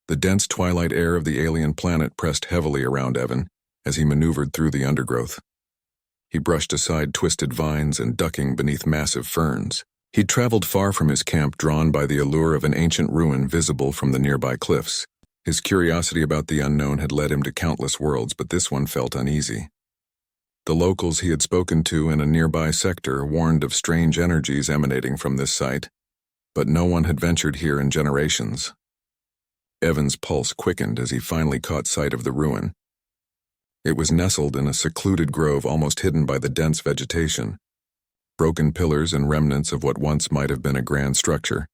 The dense twilight air of the alien planet pressed heavily around Evan as he maneuvered through the undergrowth. He brushed aside twisted vines and ducking beneath massive ferns. He'd traveled far from his camp, drawn by the allure of an ancient ruin visible from the nearby cliffs. His curiosity about the unknown had led him to countless worlds, but this one felt uneasy. The locals he had spoken to in a nearby sector warned of strange energies emanating from this site, but no one had ventured here in generations. Evan's pulse quickened as he finally caught sight of the ruin. It was nestled in a secluded grove almost hidden by the dense vegetation. Broken pillars and remnants of what once might have been a grand structure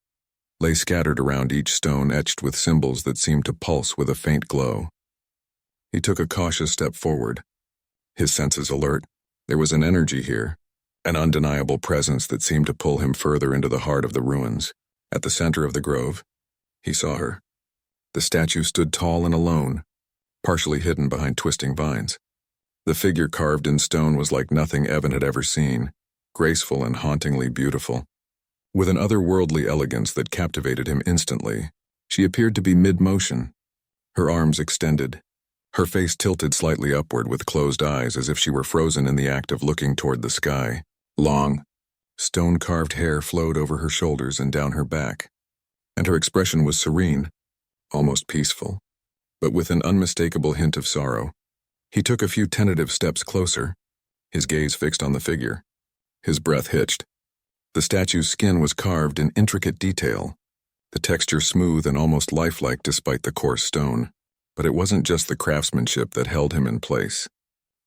lay scattered around each stone, etched with symbols that seemed to pulse with a faint glow. He took a cautious step forward, his senses alert. There was an energy here, an undeniable presence that seemed to pull him further into the heart of the ruins. At the center of the grove, he saw her. The statue stood tall and alone, partially hidden behind twisting vines. The figure carved in stone was like nothing Evan had ever seen, graceful and hauntingly beautiful. With an otherworldly elegance that captivated him instantly, she appeared to be mid-motion, her arms extended, her face tilted slightly upward with closed eyes as if she were frozen in the act of looking toward the sky. Long, stone-carved hair flowed over her shoulders and down her back, and her expression was serene, almost peaceful, but with an unmistakable hint of sorrow. He took a few tentative steps closer, his gaze fixed on the figure. His breath hitched. The statue's skin was carved in intricate detail, the texture smooth and almost lifelike despite the coarse stone. But it wasn't just the craftsmanship that held him in place.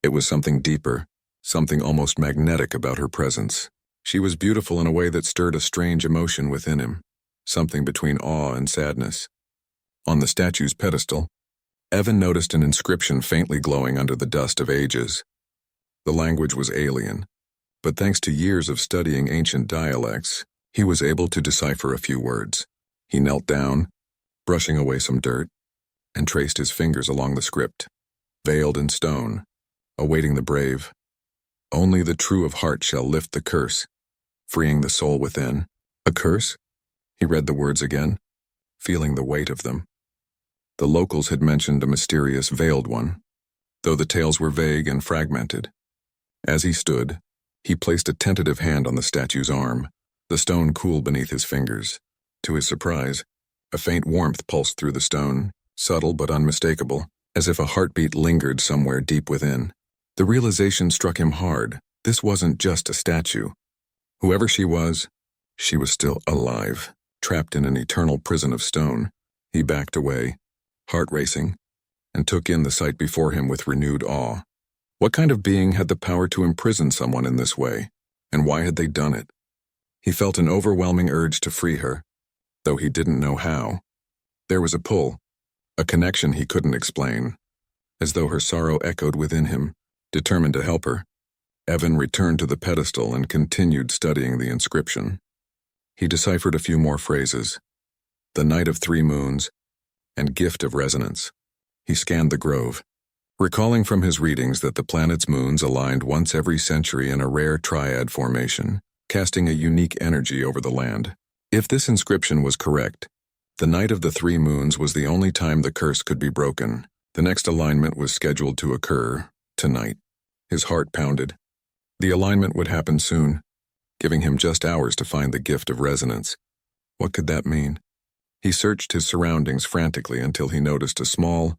It was something deeper, something almost magnetic about her presence. She was beautiful in a way that stirred a strange emotion within him, something between awe and sadness. On the statue's pedestal, Evan noticed an inscription faintly glowing under the dust of ages. The language was alien, but thanks to years of studying ancient dialects, he was able to decipher a few words. He knelt down, brushing away some dirt, and traced his fingers along the script. Veiled in stone, awaiting the brave. Only the true of heart shall lift the curse, freeing the soul within. A curse? He read the words again, feeling the weight of them. The locals had mentioned a mysterious veiled one, though the tales were vague and fragmented. As he stood, he placed a tentative hand on the statue's arm, the stone cool beneath his fingers. To his surprise, a faint warmth pulsed through the stone, subtle but unmistakable, as if a heartbeat lingered somewhere deep within. The realization struck him hard. This wasn't just a statue. Whoever she was still alive, trapped in an eternal prison of stone. He backed away, heart racing, and took in the sight before him with renewed awe. What kind of being had the power to imprison someone in this way, and why had they done it? He felt an overwhelming urge to free her, though he didn't know how. There was a pull, a connection he couldn't explain, as though her sorrow echoed within him. Determined to help her, Evan returned to the pedestal and continued studying the inscription. He deciphered a few more phrases: the Night of Three Moons, and Gift of Resonance. He scanned the grove, recalling from his readings that the planet's moons aligned once every century in a rare triad formation, casting a unique energy over the land. If this inscription was correct, the Night of the Three Moons was the only time the curse could be broken. The next alignment was scheduled to occur tonight. His heart pounded. The alignment would happen soon, giving him just hours to find the Gift of Resonance. What could that mean? He searched his surroundings frantically until he noticed a small,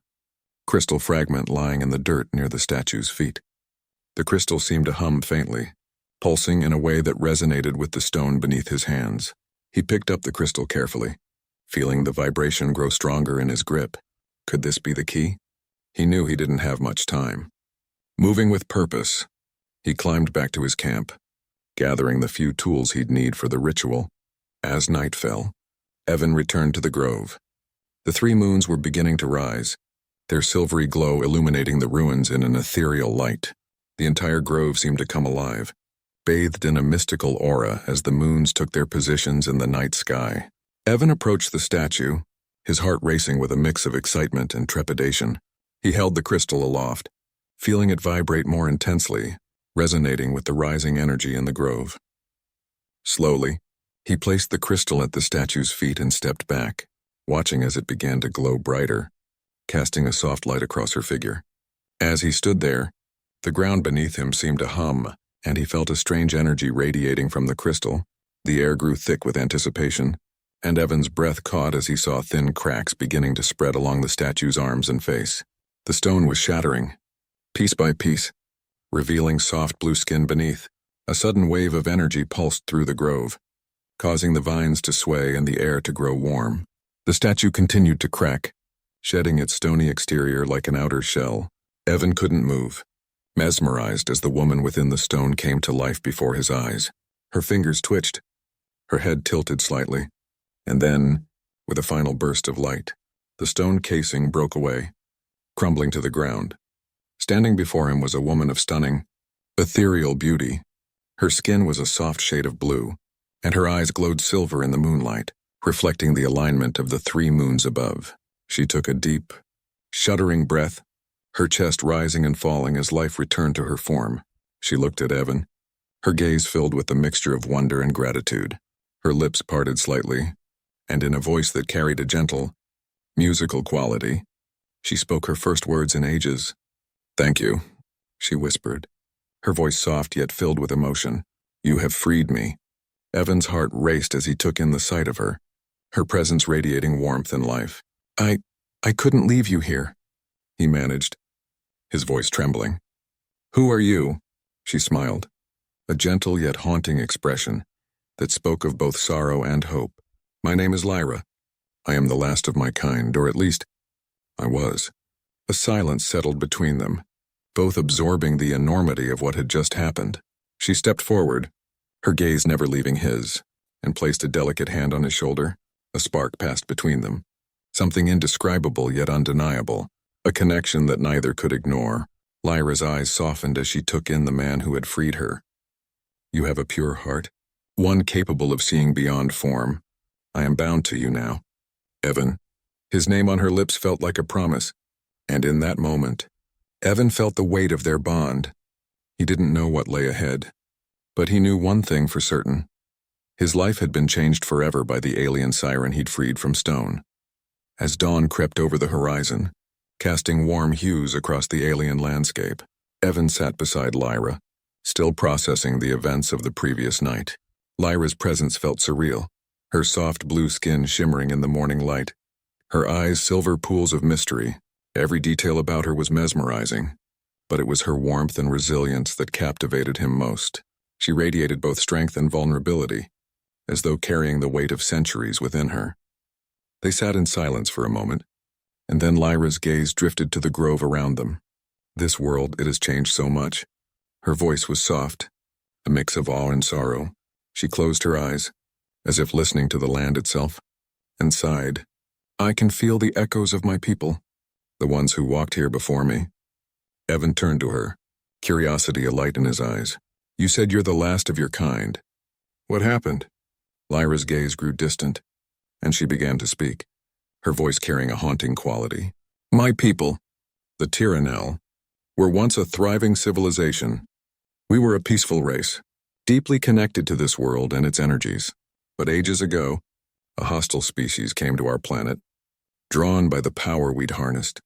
crystal fragment lying in the dirt near the statue's feet. The crystal seemed to hum faintly, pulsing in a way that resonated with the stone beneath his hands. He picked up the crystal carefully, feeling the vibration grow stronger in his grip. Could this be the key? He knew he didn't have much time. Moving with purpose, he climbed back to his camp, gathering the few tools he'd need for the ritual. As night fell, Evan returned to the grove. The three moons were beginning to rise, their silvery glow illuminating the ruins in an ethereal light. The entire grove seemed to come alive, bathed in a mystical aura as the moons took their positions in the night sky. Evan approached the statue, his heart racing with a mix of excitement and trepidation. He held the crystal aloft, feeling it vibrate more intensely, resonating with the rising energy in the grove. Slowly, he placed the crystal at the statue's feet and stepped back, watching as it began to glow brighter, casting a soft light across her figure. As he stood there, the ground beneath him seemed to hum, and he felt a strange energy radiating from the crystal. The air grew thick with anticipation, and Evan's breath caught as he saw thin cracks beginning to spread along the statue's arms and face. The stone was shattering, piece by piece, revealing soft blue skin beneath. A sudden wave of energy pulsed through the grove, causing the vines to sway and the air to grow warm. The statue continued to crack, shedding its stony exterior like an outer shell. Evan couldn't move, mesmerized as the woman within the stone came to life before his eyes. Her fingers twitched, her head tilted slightly, and then, with a final burst of light, the stone casing broke away, crumbling to the ground. Standing before him was a woman of stunning, ethereal beauty. Her skin was a soft shade of blue, and her eyes glowed silver in the moonlight, reflecting the alignment of the 3 moons above. She took a deep, shuddering breath, her chest rising and falling as life returned to her form. She looked at Evan, her gaze filled with a mixture of wonder and gratitude. Her lips parted slightly, and in a voice that carried a gentle, musical quality, she spoke her first words in ages. "Thank you," she whispered, her voice soft yet filled with emotion. "You have freed me." Evan's heart raced as he took in the sight of her, her presence radiating warmth and life. I couldn't leave you here," he managed, his voice trembling. "Who are you?" She smiled, a gentle yet haunting expression that spoke of both sorrow and hope. "My name is Lyra. I am the last of my kind, or at least, I was." A silence settled between them, both absorbing the enormity of what had just happened. She stepped forward, her gaze never leaving his, and placed a delicate hand on his shoulder. A spark passed between them, something indescribable yet undeniable, a connection that neither could ignore. Lyra's eyes softened as she took in the man who had freed her. "You have a pure heart, one capable of seeing beyond form. I am bound to you now, Evan." His name on her lips felt like a promise, and in that moment, Evan felt the weight of their bond. He didn't know what lay ahead, but he knew one thing for certain. His life had been changed forever by the alien siren he'd freed from stone. As dawn crept over the horizon, casting warm hues across the alien landscape, Evan sat beside Lyra, still processing the events of the previous night. Lyra's presence felt surreal, her soft blue skin shimmering in the morning light, her eyes silver pools of mystery. Every detail about her was mesmerizing, but it was her warmth and resilience that captivated him most. She radiated both strength and vulnerability, as though carrying the weight of centuries within her. They sat in silence for a moment, and then Lyra's gaze drifted to the grove around them. "This world, it has changed so much." Her voice was soft, a mix of awe and sorrow. She closed her eyes, as if listening to the land itself, and sighed. "I can feel the echoes of my people, the ones who walked here before me." Evan turned to her, curiosity alight in his eyes. "You said you're the last of your kind. What happened?" Lyra's gaze grew distant, and she began to speak, her voice carrying a haunting quality. "My people, the Tyrannel, were once a thriving civilization. We were a peaceful race, deeply connected to this world and its energies. But ages ago, a hostile species came to our planet, drawn by the power we'd harnessed.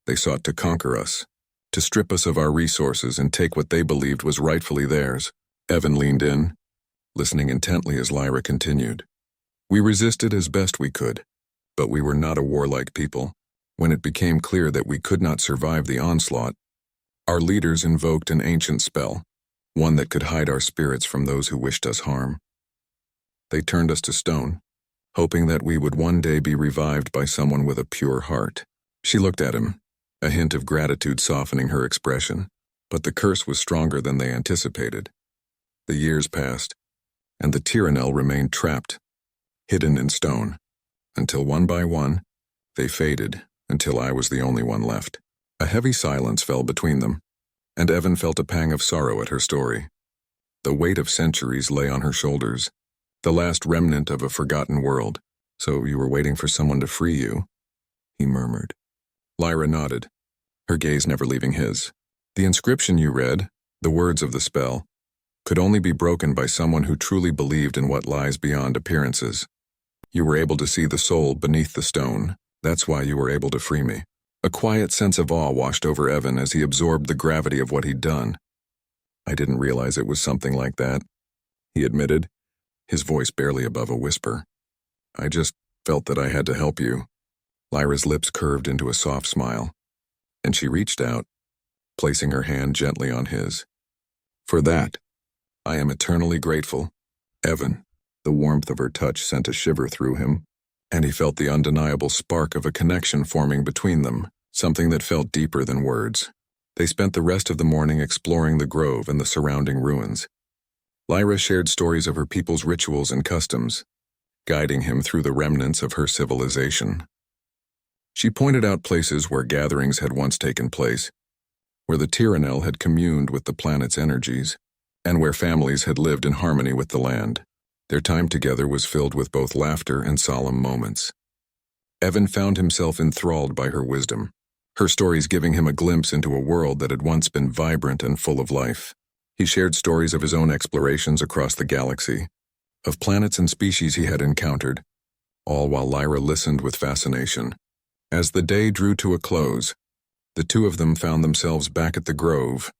They sought to conquer us, to strip us of our resources and take what they believed was rightfully theirs." Evan leaned in, listening intently as Lyra continued. "We resisted as best we could, but we were not a warlike people. When it became clear that we could not survive the onslaught, our leaders invoked an ancient spell, one that could hide our spirits from those who wished us harm. They turned us to stone, hoping that we would one day be revived by someone with a pure heart." She looked at him, a hint of gratitude softening her expression, but the curse was stronger than they anticipated. The years passed, and the Tyrannel remained trapped, hidden in stone, until one by one, they faded until I was the only one left. A heavy silence fell between them, and Evan felt a pang of sorrow at her story. The weight of centuries lay on her shoulders, the last remnant of a forgotten world. "So you were waiting for someone to free you?" he murmured. Lyra nodded, her gaze never leaving his. "The inscription you read, the words of the spell, could only be broken by someone who truly believed in what lies beyond appearances. You were able to see the soul beneath the stone. That's why you were able to free me. A quiet sense of awe washed over Evan as he absorbed the gravity of what he'd done. I didn't realize it was something like that, he admitted, his voice barely above a whisper. I just felt that I had to help you. Lyra's lips curved into a soft smile, and she reached out, placing her hand gently on his. For that, I am eternally grateful. Evan, the warmth of her touch sent a shiver through him, and he felt the undeniable spark of a connection forming between them, something that felt deeper than words. They spent the rest of the morning exploring the grove and the surrounding ruins. Lyra shared stories of her people's rituals and customs, guiding him through the remnants of her civilization. She pointed out places where gatherings had once taken place, where the Tyrannel had communed with the planet's energies, and where families had lived in harmony with the land. Their time together was filled with both laughter and solemn moments. Evan found himself enthralled by her wisdom, her stories giving him a glimpse into a world that had once been vibrant and full of life. He shared stories of his own explorations across the galaxy, of planets and species he had encountered, all while Lyra listened with fascination. As the day drew to a close, the two of them found themselves back at the grove,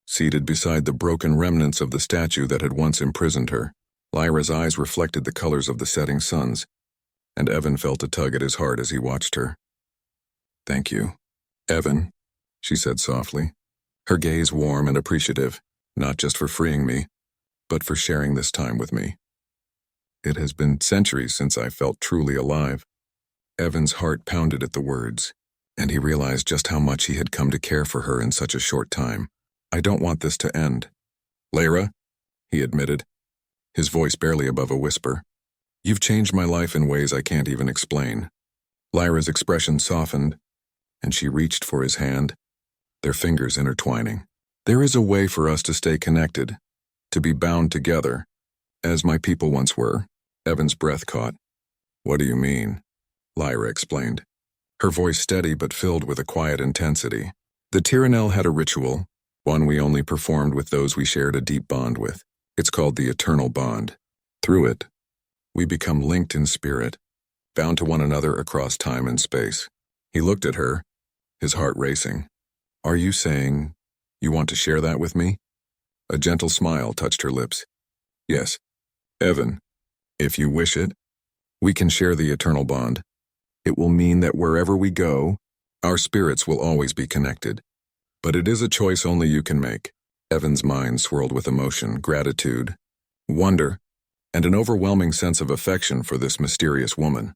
seated beside the broken remnants of the statue that had once imprisoned her. Lyra's eyes reflected the colors of the setting suns, and Evan felt a tug at his heart as he watched her. Thank you, Evan, she said softly, her gaze warm and appreciative, not just for freeing me, but for sharing this time with me. It has been centuries since I felt truly alive. Evan's heart pounded at the words, and he realized just how much he had come to care for her in such a short time. I don't want this to end. Lyra, he admitted, his voice barely above a whisper. You've changed my life in ways I can't even explain. Lyra's expression softened, and she reached for his hand, their fingers intertwining. There is a way for us to stay connected, to be bound together, as my people once were. Evan's breath caught. What do you mean? Lyra explained, her voice steady but filled with a quiet intensity. The Tyrannel had a ritual, one we only performed with those we shared a deep bond with. It's called the Eternal Bond. Through it, we become linked in spirit, bound to one another across time and space. He looked at her, his heart racing. Are you saying you want to share that with me? A gentle smile touched her lips. Yes, Evan, if you wish it, we can share the Eternal Bond. It will mean that wherever we go, our spirits will always be connected. But it is a choice only you can make. Evan's mind swirled with emotion, gratitude, wonder, and an overwhelming sense of affection for this mysterious woman.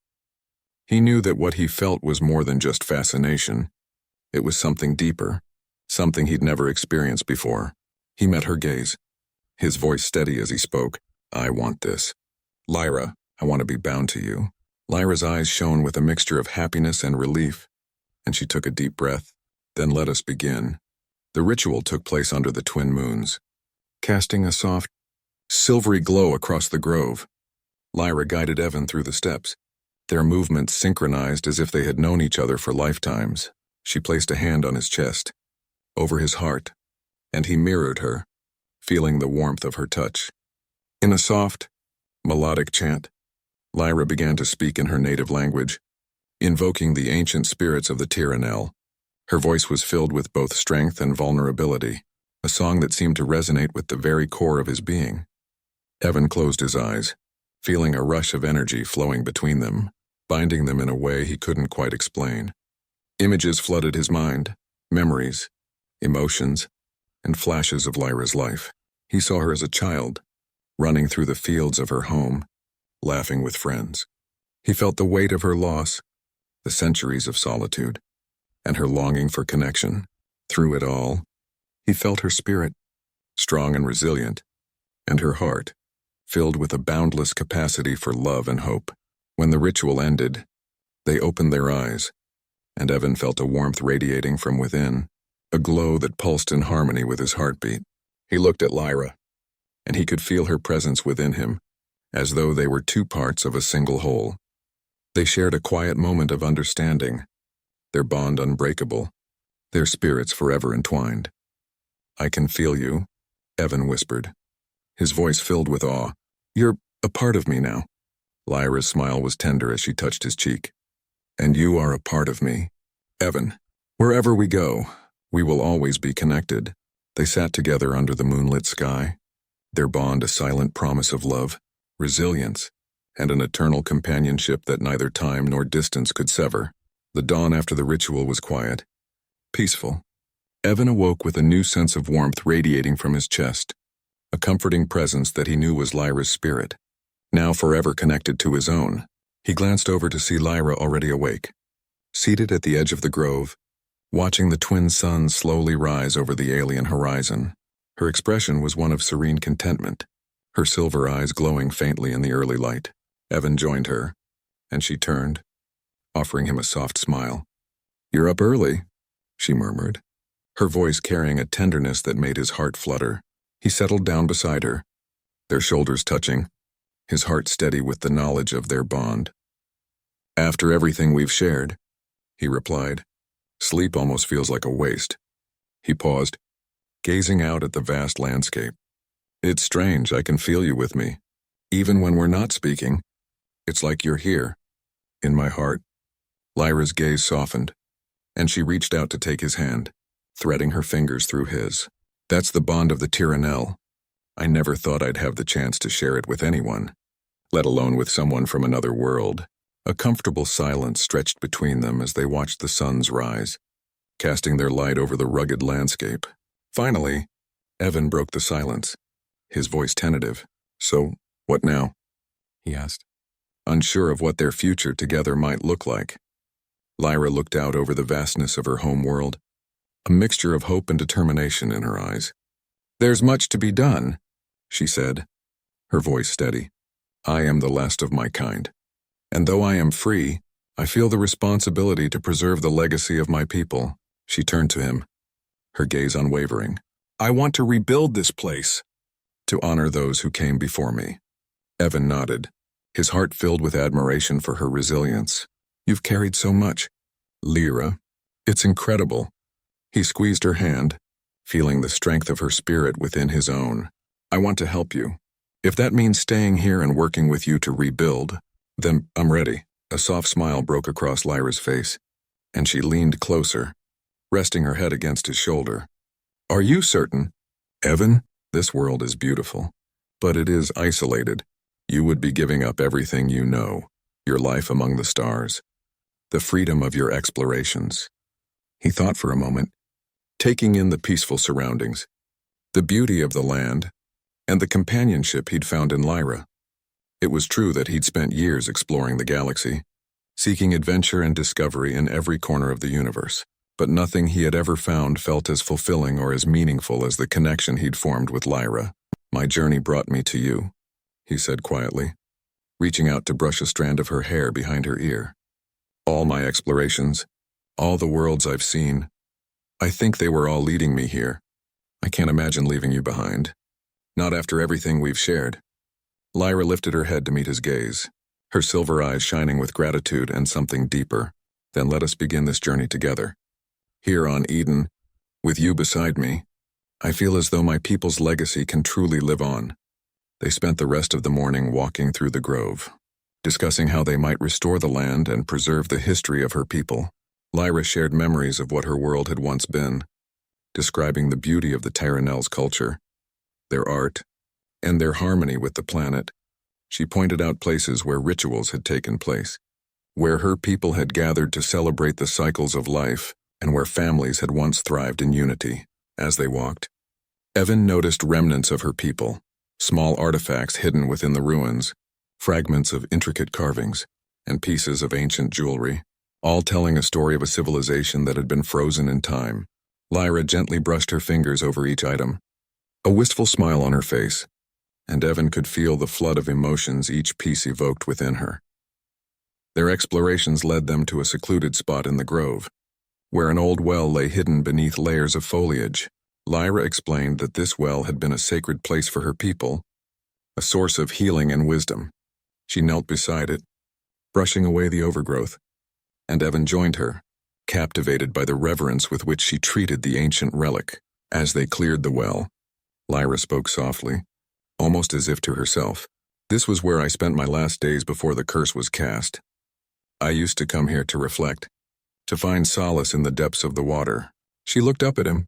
He knew that what he felt was more than just fascination. It was something deeper, something he'd never experienced before. He met her gaze, his voice steady as he spoke. I want this. Lyra, I want to be bound to you. Lyra's eyes shone with a mixture of happiness and relief, and she took a deep breath. Then let us begin. The ritual took place under the twin moons, casting a soft, silvery glow across the grove. Lyra guided Evan through the steps, their movements synchronized as if they had known each other for lifetimes. She placed a hand on his chest, over his heart, and he mirrored her, feeling the warmth of her touch. In a soft, melodic chant, Lyra began to speak in her native language, invoking the ancient spirits of the Tyrannel. Her voice was filled with both strength and vulnerability, a song that seemed to resonate with the very core of his being. Evan closed his eyes, feeling a rush of energy flowing between them, binding them in a way he couldn't quite explain. Images flooded his mind, memories, emotions, and flashes of Lyra's life. He saw her as a child, running through the fields of her home, laughing with friends. He felt the weight of her loss, the centuries of solitude, and her longing for connection. Through it all, he felt her spirit, strong and resilient, and her heart, filled with a boundless capacity for love and hope. When the ritual ended, they opened their eyes, and Evan felt a warmth radiating from within, a glow that pulsed in harmony with his heartbeat. He looked at Lyra, and he could feel her presence within him, as though they were two parts of a single whole. They shared a quiet moment of understanding, their bond unbreakable, their spirits forever entwined. I can feel you, Evan whispered, his voice filled with awe. You're a part of me now. Lyra's smile was tender as she touched his cheek. And you are a part of me. Evan, wherever we go, we will always be connected. They sat together under the moonlit sky, their bond a silent promise of love, resilience, and an eternal companionship that neither time nor distance could sever. The dawn after the ritual was quiet, peaceful. Evan awoke with a new sense of warmth radiating from his chest, a comforting presence that he knew was Lyra's spirit, now forever connected to his own. He glanced over to see Lyra already awake, seated at the edge of the grove, watching the twin suns slowly rise over the alien horizon. Her expression was one of serene contentment, her silver eyes glowing faintly in the early light. Evan joined her, and she turned, offering him a soft smile. "You're up early," she murmured, her voice carrying a tenderness that made his heart flutter. He settled down beside her, their shoulders touching, his heart steady with the knowledge of their bond. "After everything we've shared," he replied, "sleep almost feels like a waste." He paused, gazing out at the vast landscape. "It's strange, I can feel you with me. Even when we're not speaking, it's like you're here, in my heart." Lyra's gaze softened, and she reached out to take his hand, threading her fingers through his. "That's the bond of the Tyrannel. I never thought I'd have the chance to share it with anyone, let alone with someone from another world." A comfortable silence stretched between them as they watched the suns rise, casting their light over the rugged landscape. Finally, Evan broke the silence, his voice tentative. "So, what now?" he asked, unsure of what their future together might look like. Lyra looked out over the vastness of her home world, a mixture of hope and determination in her eyes. "There's much to be done," she said, her voice steady. "I am the last of my kind. And though I am free, I feel the responsibility to preserve the legacy of my people." She turned to him, her gaze unwavering. "I want to rebuild this place, to honor those who came before me." Evan nodded, his heart filled with admiration for her resilience. "You've carried so much, Lyra. It's incredible." He squeezed her hand, feeling the strength of her spirit within his own. "I want to help you. If that means staying here and working with you to rebuild, then I'm ready." A soft smile broke across Lyra's face, and she leaned closer, resting her head against his shoulder. "Are you certain, Evan? This world is beautiful, but it is isolated. You would be giving up everything you know, your life among the stars, the freedom of your explorations." He thought for a moment, taking in the peaceful surroundings, the beauty of the land, and the companionship he'd found in Lyra. It was true that he'd spent years exploring the galaxy, seeking adventure and discovery in every corner of the universe, but nothing he had ever found felt as fulfilling or as meaningful as the connection he'd formed with Lyra. "My journey brought me to you," he said quietly, reaching out to brush a strand of her hair behind her ear. "All my explorations, all the worlds I've seen, I think they were all leading me here. I can't imagine leaving you behind. Not after everything we've shared." Lyra lifted her head to meet his gaze, her silver eyes shining with gratitude and something deeper. "Then let us begin this journey together. Here on Eden, with you beside me, I feel as though my people's legacy can truly live on." They spent the rest of the morning walking through the grove, discussing how they might restore the land and preserve the history of her people. Lyra shared memories of what her world had once been, describing the beauty of the Tyrannel's culture, their art, and their harmony with the planet. She pointed out places where rituals had taken place, where her people had gathered to celebrate the cycles of life, and where families had once thrived in unity. As they walked, Evan noticed remnants of her people, small artifacts hidden within the ruins, fragments of intricate carvings, and pieces of ancient jewelry, all telling a story of a civilization that had been frozen in time. Lyra gently brushed her fingers over each item, a wistful smile on her face, and Evan could feel the flood of emotions each piece evoked within her. Their explorations led them to a secluded spot in the grove, where an old well lay hidden beneath layers of foliage. Lyra explained that this well had been a sacred place for her people, a source of healing and wisdom. She knelt beside it, brushing away the overgrowth, and Evan joined her, captivated by the reverence with which she treated the ancient relic. As they cleared the well, Lyra spoke softly, almost as if to herself. This was where I spent my last days before the curse was cast. I used to come here to reflect, to find solace in the depths of the water. She looked up at him,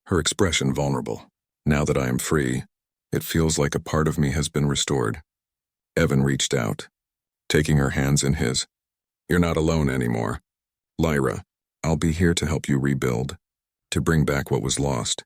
her expression vulnerable. Now that I am free, it feels like a part of me has been restored. Evan reached out, taking her hands in his. You're not alone anymore. Lyra, I'll be here to help you rebuild, to bring back what was lost.